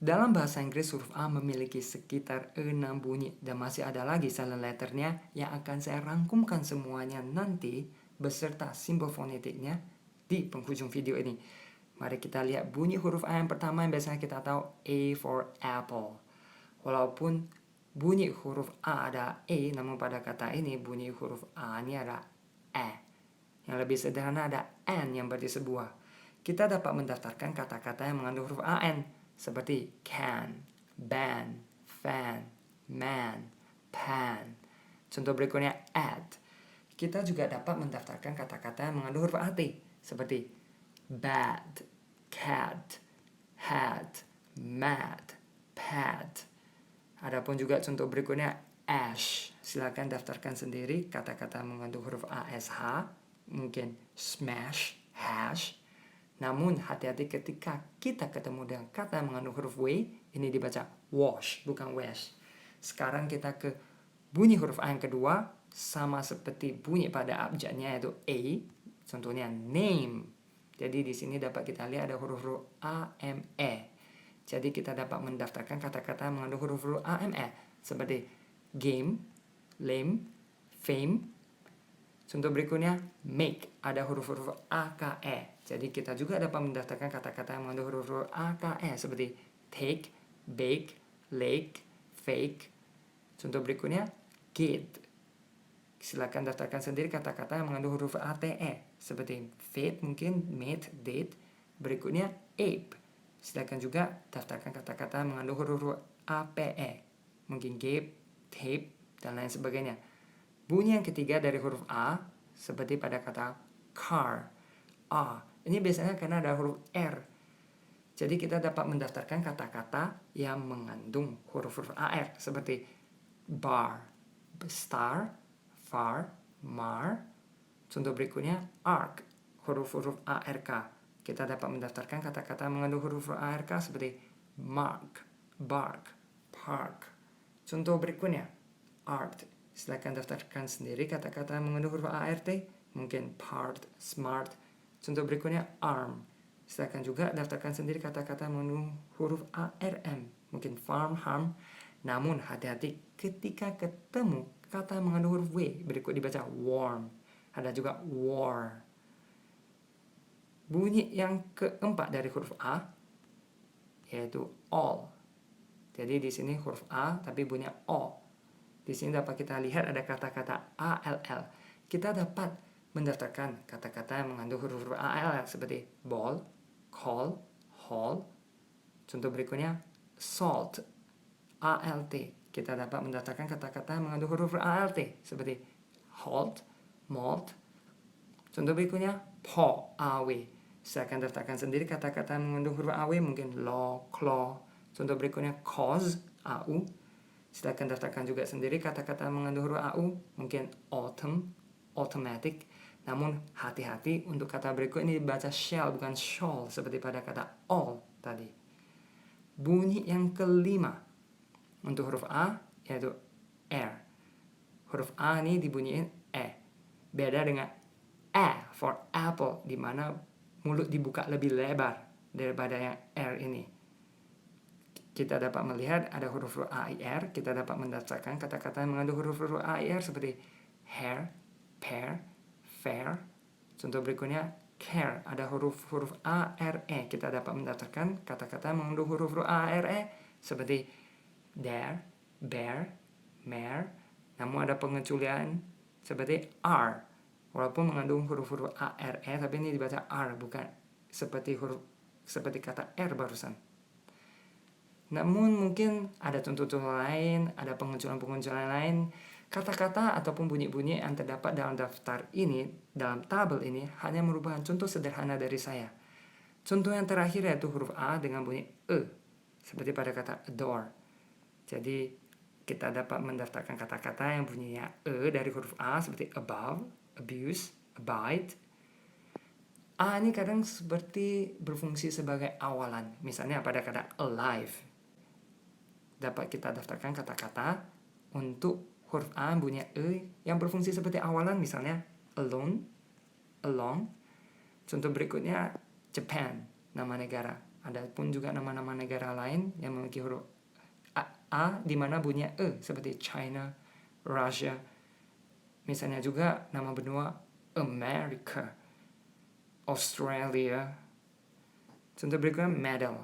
Dalam bahasa Inggris, huruf A memiliki sekitar 6 bunyi dan masih ada lagi silent letternya yang akan saya rangkumkan semuanya nanti beserta simbol fonetiknya di penghujung video ini. Mari kita lihat bunyi huruf A yang pertama yang biasanya kita tahu, A for apple. Walaupun bunyi huruf A ada E, namun pada kata ini bunyi huruf A ini ada E. Yang lebih sederhana ada N yang berarti sebuah. Kita dapat mendaftarkan kata-kata yang mengandung huruf AN seperti can, ban, fan, man, pan. Contoh berikutnya at. Kita juga dapat mendaftarkan kata-kata yang mengandung huruf AT seperti bad, cat, hat, mad, pad. Adapun juga contoh berikutnya ash. Silakan daftarkan sendiri kata-kata mengandung huruf ASH, mungkin smash, hash. Namun hati-hati ketika kita ketemu dengan kata yang mengandung huruf W, ini dibaca wash, bukan wash. Sekarang kita ke bunyi huruf A yang kedua, sama seperti bunyi pada abjadnya yaitu A, contohnya name. Jadi di sini dapat kita lihat ada huruf-huruf A, M, E. Jadi kita dapat mendaftarkan kata-kata yang mengandung huruf-huruf A, M, E seperti game, lame, fame. Contoh berikutnya make, ada huruf-huruf A, K, E. Jadi kita juga dapat mendaftarkan kata-kata yang mengandung huruf-huruf A, K, E seperti take, bake, lake, fake. Contoh berikutnya gate. Silakan daftarkan sendiri kata-kata yang mengandung huruf A, T, E seperti fate, mungkin mate, date. Berikutnya ape. Silakan juga daftarkan kata-kata yang mengandung huruf A, P, E, mungkin gape, tape, dan lain sebagainya. Bunyi yang ketiga dari huruf A seperti pada kata car, A. Ini biasanya karena ada huruf R. Jadi kita dapat mendaftarkan kata-kata yang mengandung huruf-huruf AR seperti bar, star, far, mar. Contoh berikutnya arc, huruf-huruf ARK. Kita dapat mendaftarkan kata-kata mengandung huruf ARK seperti mark, bark, park. Contoh berikutnya art. Silakan daftarkan sendiri kata-kata mengandung huruf ART, mungkin part, smart. Contoh berikutnya arm. Silakan juga daftarkan sendiri kata-kata mengandung huruf ARM, mungkin farm, harm. Namun hati-hati ketika ketemu kata mengandung huruf W, berikut dibaca warm. Ada juga war. Bunyi yang keempat dari huruf A yaitu all. Jadi di sini huruf A tapi bunyinya O. Di sini dapat kita lihat ada kata-kata ALL. Kita dapat mendaftarkan kata-kata yang mengandung huruf-huruf ALL seperti ball, call, hall. Contoh berikutnya salt, ALT. Kita dapat mendaftarkan kata-kata yang mengandung huruf ALT seperti halt, malt. Contoh berikutnya paw, AW. Saya akan daftarkan sendiri kata-kata yang mengandung huruf AW, mungkin law, claw. Contoh berikutnya cause, AU. Silakan daftarkan juga sendiri kata-kata mengandung huruf AU, mungkin autumn, automatic. Namun hati-hati untuk kata berikut ini dibaca shall bukan shawl seperti pada kata all tadi. Bunyi yang kelima untuk huruf A yaitu air. Huruf A ini dibunyiin E. Beda dengan A for apple di mana mulut dibuka lebih lebar daripada yang R ini. Kita dapat melihat ada huruf-huruf AIR. Kita dapat mendaftarkan kata-kata yang mengandung huruf-huruf AIR seperti hair, pear, fair. Contoh berikutnya care. Ada huruf-huruf ARE. Kita dapat mendaftarkan kata-kata yang mengandung huruf-huruf ARE seperti there, bear, mare. Namun ada pengecualian seperti R. Walaupun mengandung huruf-huruf ARE tapi ini dibaca R bukan seperti kata R barusan. Namun mungkin ada contoh-contoh lain, ada pengecualian-pengecualian lain. Kata-kata ataupun bunyi-bunyi yang terdapat dalam daftar ini, dalam tabel ini, hanya merupakan contoh sederhana dari saya. Contoh yang terakhir yaitu huruf A dengan bunyi E, seperti pada kata adore. Jadi kita dapat mendaftarkan kata-kata yang bunyinya E dari huruf A seperti above, abuse, abide. A ini kadang seperti berfungsi sebagai awalan. Misalnya pada kata alive. Dapat kita daftarkan kata-kata untuk huruf A bunyi E yang berfungsi seperti awalan, misalnya alone, along. Contoh berikutnya Japan, nama negara. Ada pun juga nama-nama negara lain yang memiliki huruf A di mana bunyinya E, seperti China, Russia. Misalnya juga nama benua Amerika, Australia. Contoh berikutnya medal.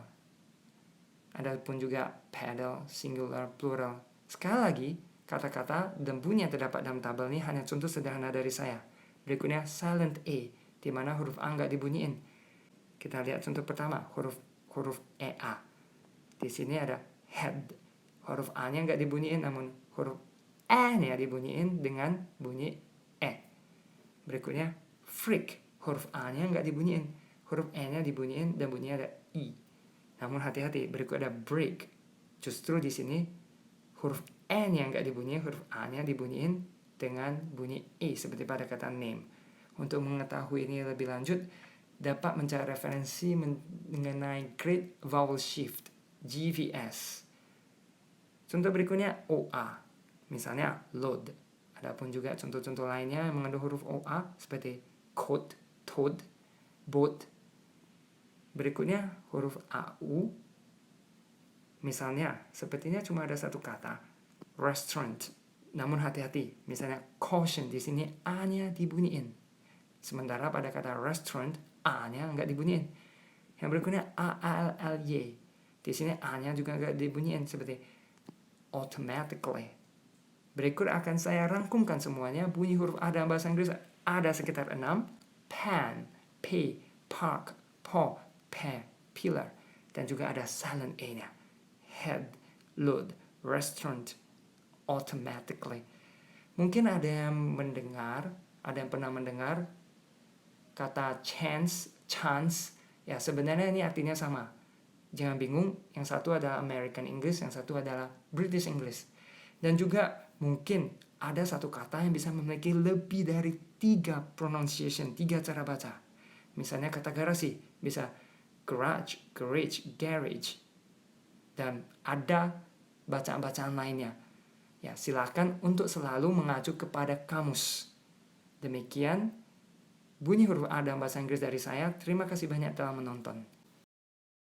Ada pun juga pedal, singular, plural. Sekali lagi, kata-kata dan bunyi yang terdapat dalam tabel ini hanya contoh sederhana dari saya. Berikutnya silent A, di mana huruf A nggak dibunyiin. Kita lihat contoh pertama, huruf EA. Di sini ada head. Huruf A-nya nggak dibunyiin, namun huruf E-nya dibunyiin dengan bunyi E. Berikutnya freak. Huruf A-nya nggak dibunyiin. Huruf E-nya dibunyiin dan bunyinya ada I. Namun hati-hati, berikut ada break. Justru di sini huruf E-nya nggak dibunyiin, huruf A-nya dibunyiin dengan bunyi E seperti pada kata name. Untuk mengetahui ini lebih lanjut, dapat mencari referensi mengenai Great Vowel Shift, GVS. Contoh berikutnya OA, misalnya load. Adapun juga contoh-contoh lainnya yang mengandung huruf OA seperti coat, toad, boat. Berikutnya huruf AU, misalnya sepertinya cuma ada satu kata, restaurant. Namun hati-hati, misalnya caution, di sini A-nya dibunyiin. Sementara pada kata restaurant, A-nya nggak dibunyiin. Yang berikutnya ALLY, di sini A-nya juga nggak dibunyiin seperti automatically. Berikut akan saya rangkumkan semuanya. Bunyi huruf A dalam bahasa Inggris ada sekitar 6. Pan, P, park, paw, pair, pillar. Dan juga ada silent A-nya. Head, load, restaurant, automatically. Mungkin ada yang mendengar, ada yang pernah mendengar kata chance. Ya sebenarnya ini artinya sama. Jangan bingung, yang satu adalah American English, yang satu adalah British English. Dan juga mungkin ada satu kata yang bisa memiliki lebih dari 3 pronunciation, 3 cara baca. Misalnya kata garasi, bisa garage, garage. Dan ada bacaan-bacaan lainnya. Ya, silakan untuk selalu mengacu kepada kamus. Demikian bunyi huruf A dalam bahasa Inggris dari saya. Terima kasih banyak telah menonton.